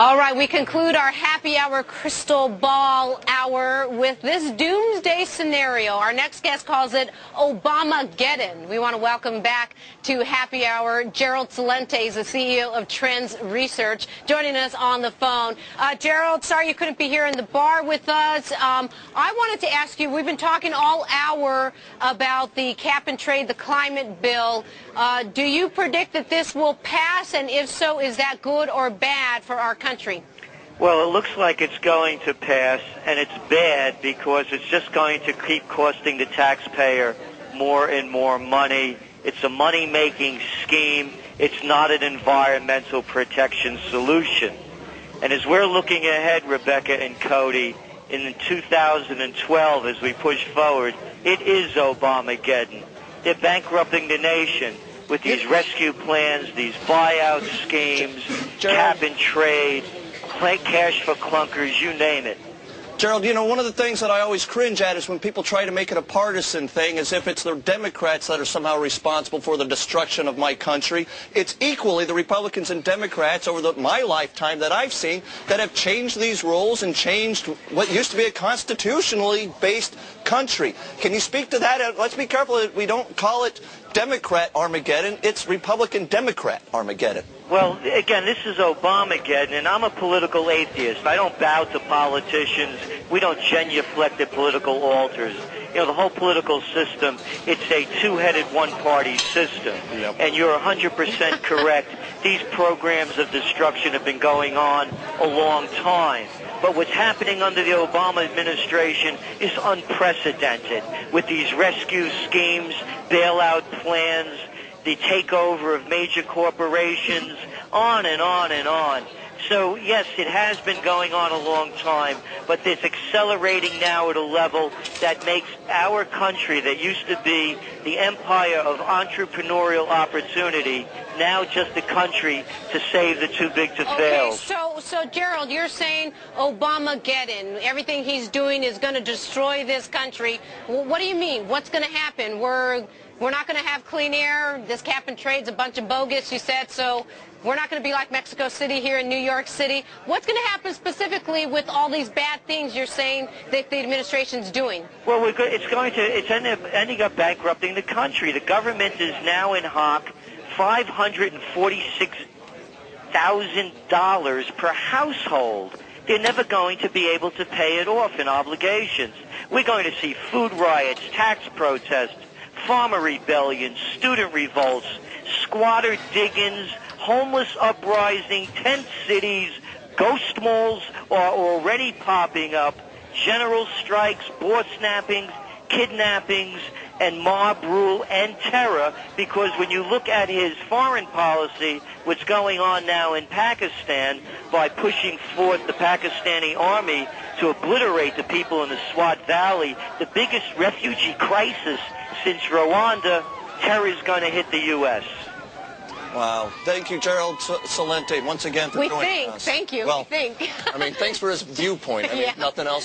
All right, we conclude our happy hour crystal ball hour with this doomsday scenario. Our next guest calls it Obamageddon. We want to welcome back to happy hour Gerald Celente, is the CEO of Trends Research, joining us on the phone. Gerald, sorry you couldn't be here in the bar with us. I wanted to ask you, we've been talking all hour about the cap and trade, the climate bill. Do you predict that this will pass, and if so, is that good or bad for our country? Well, it looks like it's going to pass, and it's bad because it's just going to keep costing the taxpayer more and more money. It's a money-making scheme. It's not an environmental protection solution. And as we're looking ahead, Rebecca and Cody, in 2012, as we push forward, it is Obamageddon. They're bankrupting the nation with these rescue plans, these buyout schemes, cap and trade, cash for clunkers, you name it. Gerald, you know, one of the things that I always cringe at is when people try to make it a partisan thing, as if it's the Democrats that are somehow responsible for the destruction of my country. It's equally the Republicans and Democrats over my lifetime that I've seen that have changed these rules and changed what used to be a constitutionally based country. Can you speak to that? Let's be careful that we don't call it Democrat Armageddon. It's Republican Democrat Armageddon. Well, again, this is Obamageddon, and I'm a political atheist. I don't bow to politicians. We don't genuflect at political altars. You know, the whole political system, it's a two-headed, one-party system. Yep. And you're 100% correct. These programs of destruction have been going on a long time. But what's happening under the Obama administration is unprecedented, with these rescue schemes, bailout plans, the takeover of major corporations, on and on and on. So, yes, it has been going on a long time, but it's accelerating now at a level that makes our country, that used to be the empire of entrepreneurial opportunity, now just a country to save the too big to fail. Okay, so Gerald, you're saying Obamageddon, everything he's doing is going to destroy this country. What do you mean? What's going to happen? We're not going to have clean air. This cap and trade's a bunch of bogus, you said, so we're not going to be like Mexico City here in New York City. What's going to happen specifically with all these bad things you're saying that the administration's doing? Well, it's ending up bankrupting the country. The government is now in hock $546,000 per household. They're never going to be able to pay it off in obligations. We're going to see food riots, tax protests, farmer rebellions, student revolts, squatter dig-ins, homeless uprising, tent cities, ghost malls are already popping up, general strikes, board snappings, kidnappings, and mob rule and terror, because when you look at his foreign policy, what's going on now in Pakistan by pushing forth the Pakistani army to obliterate the people in the Swat Valley, the biggest refugee crisis since Rwanda, terror is going to hit the U.S. Wow. Thank you, Gerald Celente, once again for joining us. Thank you. Well, we think. I mean, thanks for his viewpoint. I mean, nothing else.